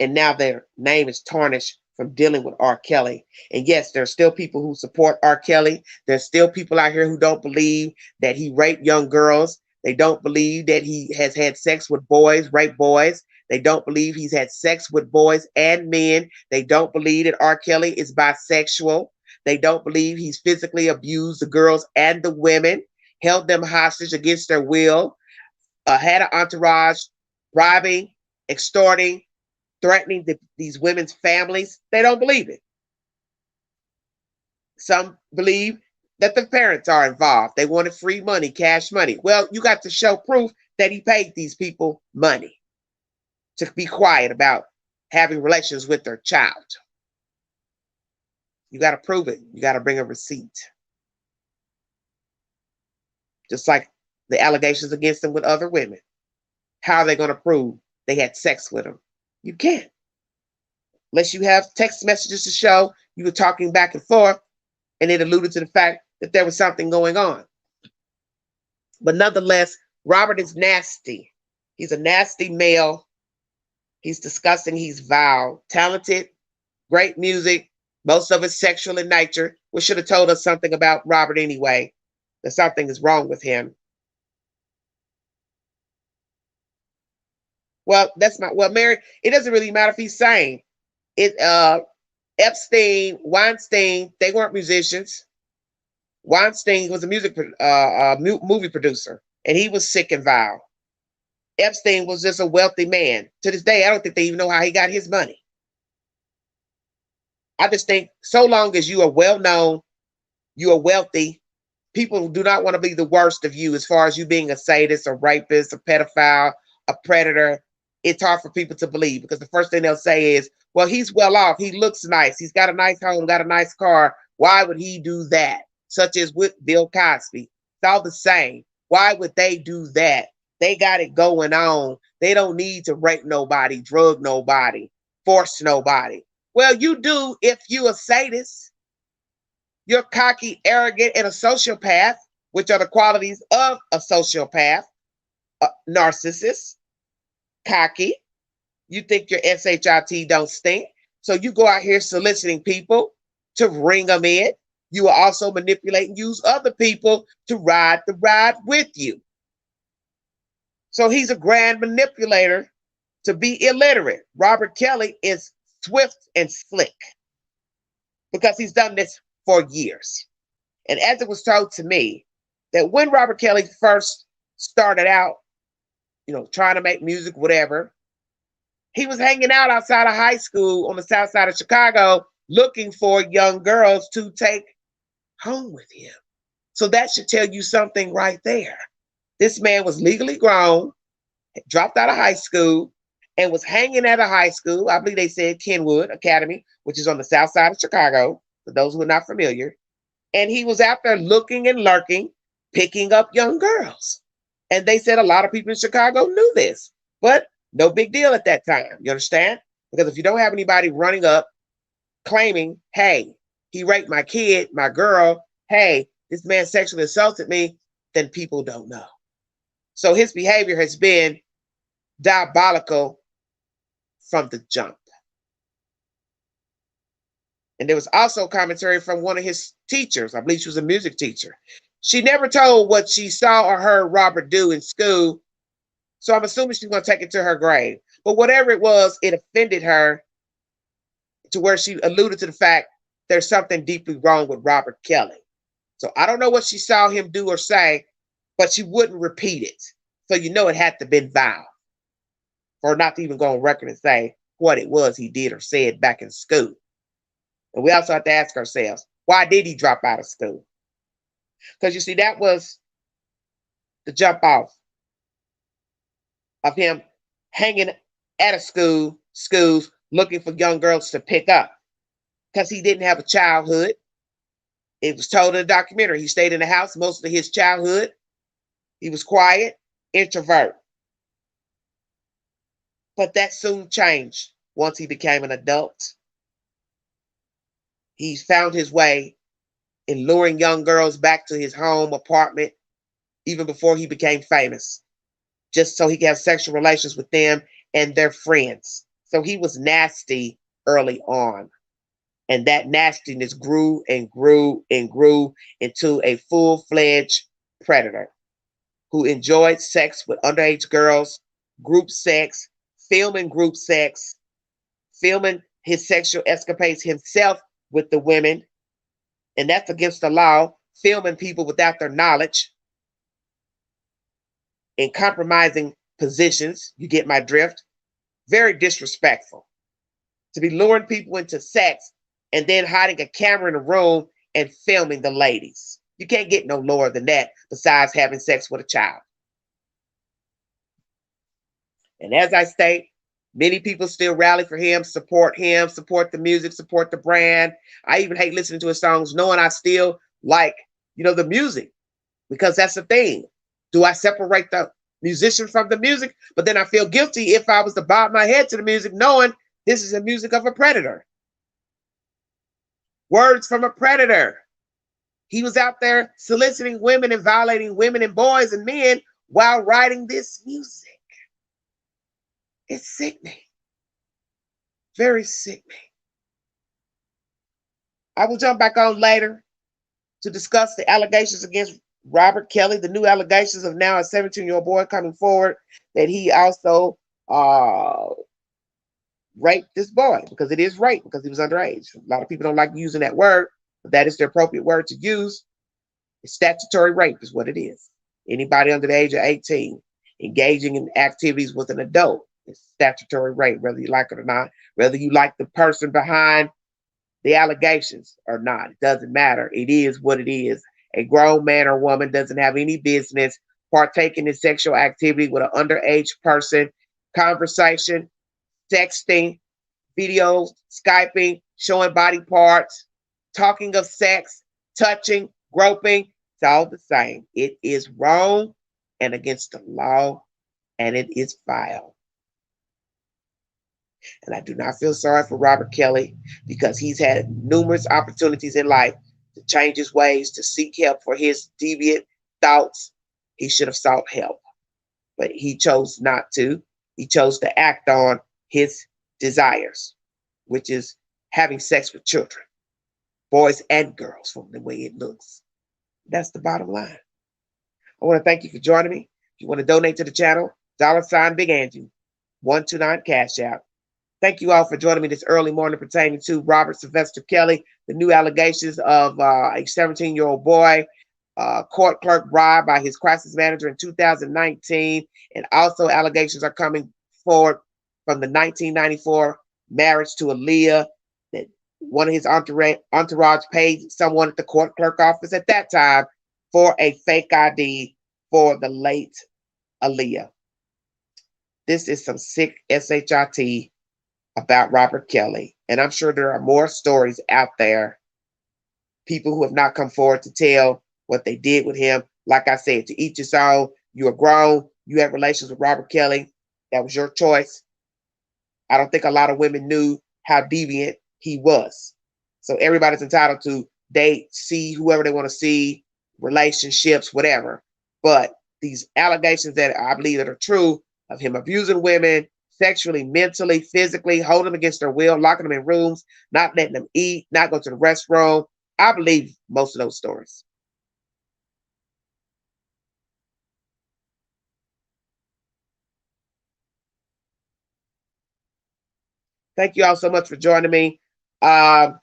and now their name is tarnished from dealing with R. Kelly. And yes, there are still people who support R. Kelly. There's still people out here who don't believe that he raped young girls. They don't believe that he has had sex with boys, raped boys. They don't believe he's had sex with boys and men. They don't believe that R. Kelly is bisexual. They don't believe he's physically abused the girls and the women, held them hostage against their will, had an entourage, bribing, extorting, threatening these women's families. They don't believe it. Some believe that the parents are involved. They wanted free money, cash money. Well, you got to show proof that he paid these people money to be quiet about having relations with their child. You got to prove it. You got to bring a receipt. Just like the allegations against them with other women. How are they going to prove they had sex with them? You can't. Unless you have text messages to show you were talking back and forth, and it alluded to the fact that there was something going on. But nonetheless, Robert is nasty. He's a nasty male. He's disgusting. He's vile. Talented, great music. Most of it sexual in nature, which should have told us something about Robert anyway, that something is wrong with him. Well, Mary, it doesn't really matter if he's sane. Epstein, Weinstein, they weren't musicians. Weinstein was a movie producer, and he was sick and vile. Epstein was just a wealthy man. To this day, I don't think they even know how he got his money. I just think so long as you are well known, you are wealthy, people do not want to be the worst of you as far as you being a sadist, a rapist, a pedophile, a predator. It's hard for people to believe because the first thing they'll say is, well, he's well off. He looks nice. He's got a nice home, got a nice car. Why would he do that? Such as with Bill Cosby. It's all the same. Why would they do that? They got it going on. They don't need to rape nobody, drug nobody, force nobody. Well, you do if you a sadist. You're cocky, arrogant, and a sociopath, which are the qualities of a sociopath, narcissist, cocky. You think your SHIT don't stink. So you go out here soliciting people to ring them in. You will also manipulate and use other people to ride the ride with you. So he's a grand manipulator to be illiterate. Robert Kelly is swift and slick because he's done this for years. And as it was told to me, that when Robert Kelly first started out, trying to make music, whatever, he was hanging out outside of high school on the south side of Chicago looking for young girls to take home with him. So that should tell you something right there. This man was legally grown, dropped out of high school, and was hanging at a high school. I believe they said Kenwood Academy, which is on the south side of Chicago, for those who are not familiar. And he was out there looking and lurking, picking up young girls. And they said a lot of people in Chicago knew this, but no big deal at that time. You understand? Because if you don't have anybody running up claiming, hey, he raped my kid, my girl, hey, this man sexually assaulted me, then people don't know. So his behavior has been diabolical from the jump. And there was also commentary from one of his teachers. I believe she was a music teacher. She never told what she saw or heard Robert do in school. So I'm assuming she's going to take it to her grave. But whatever it was, it offended her to where she alluded to the fact there's something deeply wrong with Robert Kelly. So I don't know what she saw him do or say, but she wouldn't repeat it. So it had to have been vile for not to even go on record and say what it was he did or said back in school. And we also have to ask ourselves, why did he drop out of school? Because you see, that was the jump off of him hanging at a schools looking for young girls to pick up because he didn't have a childhood. It was told in the documentary. He stayed in the house most of his childhood. He was quiet, introvert. But that soon changed once he became an adult. He found his way in luring young girls back to his home apartment, even before he became famous, just so he could have sexual relations with them and their friends. So he was nasty early on. And that nastiness grew and grew and grew into a full-fledged predator who enjoyed sex with underage girls, group sex, filming group sex, filming his sexual escapades himself with the women. And that's against the law, filming people without their knowledge and compromising positions. You get my drift? Very disrespectful. To be luring people into sex and then hiding a camera in a room and filming the ladies. You can't get no lower than that besides having sex with a child. And as I state, many people still rally for him, support the music, support the brand. I even hate listening to his songs, knowing I still like, the music, because that's the thing. Do I separate the musician from the music? But then I feel guilty if I was to bob my head to the music, knowing this is the music of a predator. Words from a predator. He was out there soliciting women and violating women and boys and men while writing this music. It's sickening. Very sickening. I will jump back on later to discuss the allegations against Robert Kelly, the new allegations of now a 17-year-old boy coming forward that he also raped this boy, because it is rape because he was underage. A lot of people don't like using that word, but that is the appropriate word to use. It's statutory rape is what it is. Anybody under the age of 18 engaging in activities with an adult is statutory rape, whether you like it or not, whether you like the person behind the allegations or not. It doesn't matter. It is what it is. A grown man or woman doesn't have any business partaking in sexual activity with an underage person, conversation, texting, videos, Skyping, showing body parts, talking of sex, touching, groping. It's all the same. It is wrong and against the law, and it is vile. And I do not feel sorry for Robert Kelly, because he's had numerous opportunities in life to change his ways, to seek help for his deviant thoughts. He should have sought help, but he chose not to. He chose to act on his desires, which is having sex with children, boys and girls, from the way it looks. That's the bottom line. I want to thank you for joining me. If you want to donate to the channel, $ Big Angie, 129 Cash App. Thank you all for joining me this early morning pertaining to Robert Sylvester Kelly, the new allegations of a 17-year-old boy, court clerk bribed by his crisis manager in 2019, and also allegations are coming forward from the 1994 marriage to Aaliyah, that one of his entourage paid someone at the court clerk office at that time for a fake ID for the late Aaliyah. This is some sick SHIT about Robert Kelly. And I'm sure there are more stories out there, people who have not come forward to tell what they did with him. Like I said, to each his own. You are grown. You have relations with Robert Kelly. That was your choice. I don't think a lot of women knew how deviant he was. So everybody's entitled to date, see whoever they want to see, relationships, whatever. But these allegations that I believe that are true of him abusing women, sexually, mentally, physically, holding them against their will, locking them in rooms, not letting them eat, not go to the restroom. I believe most of those stories. Thank you all so much for joining me. I'll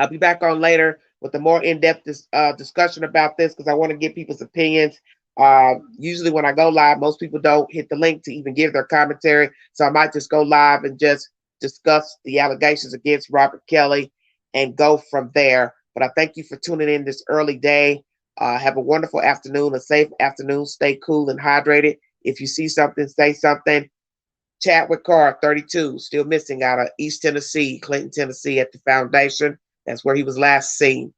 be back on later with a more in-depth discussion about this, because I want to get people's opinions. Usually when I go live, most people don't hit the link to even give their commentary. So I might just go live and just discuss the allegations against Robert Kelly and go from there. But I thank you for tuning in this early day. Have a wonderful afternoon, a safe afternoon. Stay cool and hydrated. If you see something, say something. Chadwick Carr, 32, still missing out of East Tennessee, Clinton, Tennessee, at the foundation. That's where he was last seen.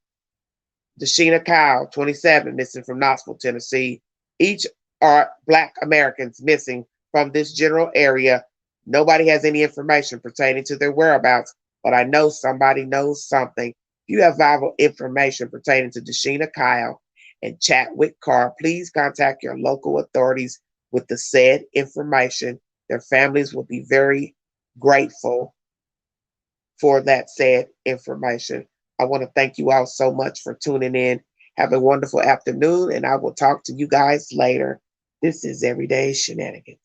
Deshina Kyle, 27, missing from Knoxville, Tennessee. Each are Black Americans missing from this general area. Nobody has any information pertaining to their whereabouts, but I know somebody knows something. If you have vital information pertaining to Deshina Kyle and Chadwick Carr, please contact your local authorities with the said information. Their families will be very grateful for that said information. I want to thank you all so much for tuning in. Have a wonderful afternoon, and I will talk to you guys later. This is Everyday Shenanigans.